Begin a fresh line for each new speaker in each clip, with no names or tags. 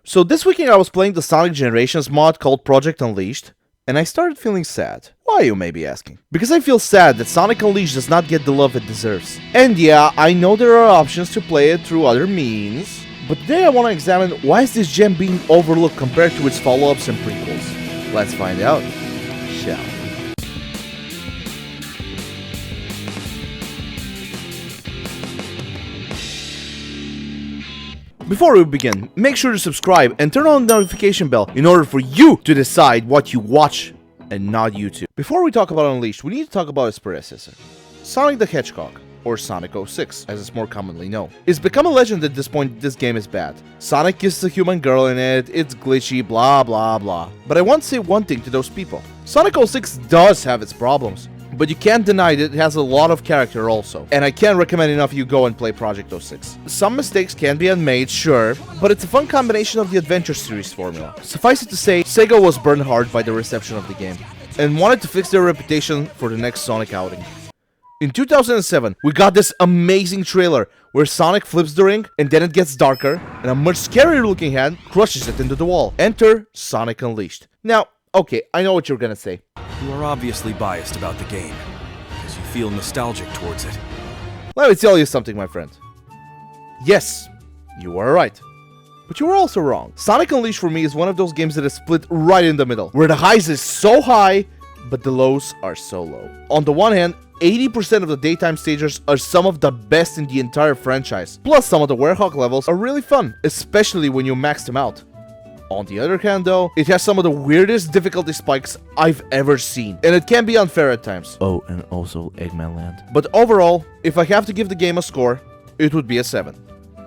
So this weekend I was playing the Sonic Generations mod called Project Unleashed, and I started feeling sad. Why, you may be asking? Because I feel sad that Sonic Unleashed does not get the love it deserves. And yeah, I know there are options to play it through other means, but today I want to examine why is this gem being overlooked compared to its follow-ups and prequels. Let's find out, shall we? Before we begin, make sure to subscribe and turn on the notification bell in order for you to decide what you watch and not YouTube. Before we talk about Unleashed, we need to talk about its predecessor, Sonic the Hedgehog, or Sonic 06, as it's more commonly known. It's become a legend at this point this game is bad. Sonic kisses a human girl in it, it's glitchy, blah blah blah. But I want to say one thing to those people. Sonic 06 does have its problems, but you can't deny that it has a lot of character also, and I can't recommend enough you go and play Project 06. Some mistakes can be unmade, sure, but it's a fun combination of the Adventure series formula. Suffice it to say, Sega was burned hard by the reception of the game, and wanted to fix their reputation for the next Sonic outing. In 2007, we got this amazing trailer where Sonic flips the ring, and then it gets darker, and a much scarier looking hand crushes it into the wall. Enter Sonic Unleashed. Now, okay, I know what you're gonna say.
You are obviously biased about the game, because you feel nostalgic towards it.
Let me tell you something, my friend. Yes, you are right. But you are also wrong. Sonic Unleashed for me is one of those games that is split right in the middle, where the highs is so high, but the lows are so low. On the one hand, 80% of the daytime stages are some of the best in the entire franchise. Plus, some of the Hedgehog levels are really fun, especially when you max them out. On the other hand though, it has some of the weirdest difficulty spikes I've ever seen, and it can be unfair at times. Oh, and also Eggman Land. But overall, if I have to give the game a score, it would be a 7.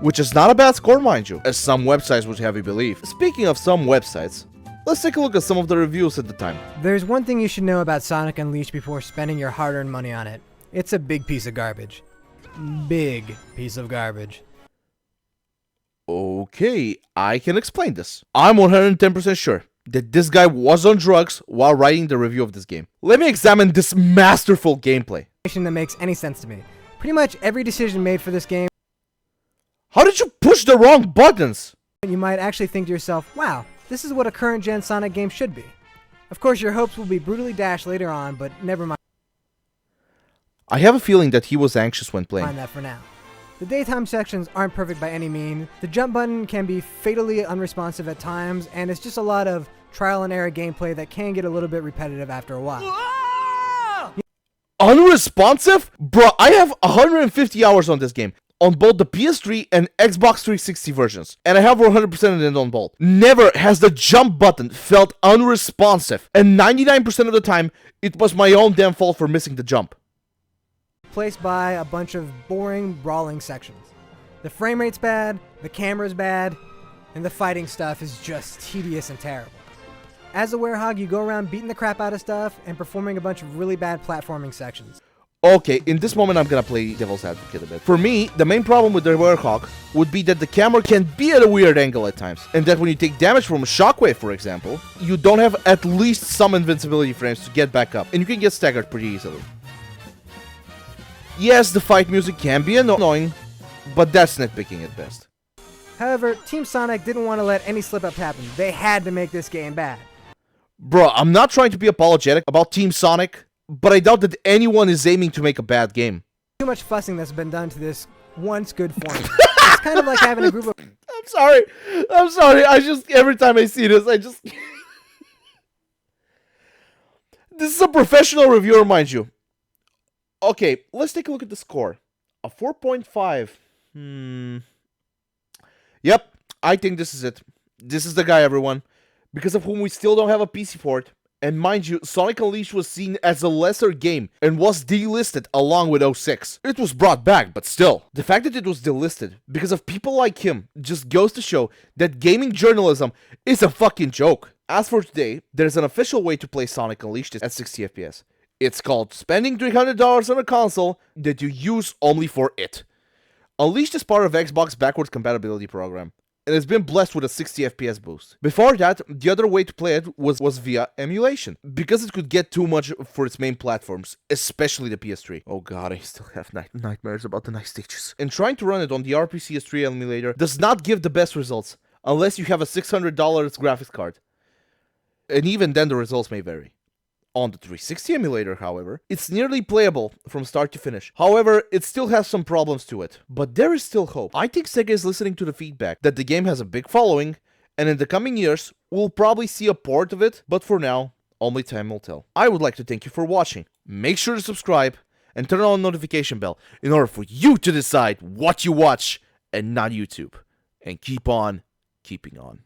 Which is not a bad score, mind you, as some websites would have you believe. Speaking of some websites, let's take a look at some of the reviews at the time.
There's one thing you should know about Sonic Unleashed before spending your hard-earned money on it. It's a big piece of garbage. Big piece of garbage.
Okay, I can explain this. I'm 110% sure that this guy was on drugs while writing the review of this game. Let me examine this masterful gameplay.
That makes any sense to me. Pretty much every decision made for this game,
How did you push the wrong buttons?
you might actually think to yourself, wow, this is what a current-gen Sonic game should be. Of course, your hopes will be brutally dashed later on, but never mind
I have a feeling that he was anxious when playing.
that for now. The daytime sections aren't perfect by any means. The jump button can be fatally unresponsive at times, and it's just a lot of trial and error gameplay that can get a little bit repetitive after a while.
Unresponsive? Bruh, I have 150 hours on this game, on both the PS3 and Xbox 360 versions, and I have 100% of it on both. Never has the jump button felt unresponsive, and 99% of the time, it was my own damn fault for missing the jump.
Placed by a bunch of boring, brawling sections. The frame rate's bad, the camera's bad, and the fighting stuff is just tedious and terrible. As a Hedgehog, you go around beating the crap out of stuff and performing a bunch of really bad platforming sections.
Okay, in this moment I'm gonna play devil's advocate a bit. For me, the main problem with the Hedgehog would be that the camera can be at a weird angle at times, and that when you take damage from a shockwave, for example, you don't have at least some invincibility frames to get back up, and you can get staggered pretty easily. Yes, the fight music can be annoying, but that's nitpicking at best.
However, Team Sonic didn't want to let any slip-ups happen. They had to make this game bad.
Bro, I'm not trying to be apologetic about Team Sonic, but I doubt that anyone is aiming to make a bad game.
Too much fussing that's been done to this once good formula. It's kind of like having a group of...
I'm sorry, every time I see this, This is a professional reviewer, mind you. Okay, let's take a look at the score. A 4.5. Yep, I think this is it. This is the guy, everyone. Because of whom we still don't have a PC port. And mind you, Sonic Unleashed was seen as a lesser game and was delisted along with 06. It was brought back, but still. The fact that it was delisted because of people like him just goes to show that gaming journalism is a fucking joke. As for today, there's an official way to play Sonic Unleashed at 60 FPS. It's called spending $300 on a console that you use only for it. Unleashed is part of Xbox backwards compatibility program, and it's been blessed with a 60 FPS boost. Before that, the other way to play it was via emulation, because it could get too much for its main platforms, especially the PS3. Oh god, I still have nightmares about the night stages. And trying to run it on the RPCS3 emulator does not give the best results. unless you have a $600 graphics card. And even then the results may vary. On the 360 emulator, however, it's nearly playable from start to finish. However, it still has some problems to it. But there is still hope. I think Sega is listening to the feedback that the game has a big following, and in the coming years, we'll probably see a port of it, but for now, only time will tell. I would like to thank you for watching. Make sure to subscribe and turn on the notification bell in order for you to decide what you watch and not YouTube. And keep on keeping on.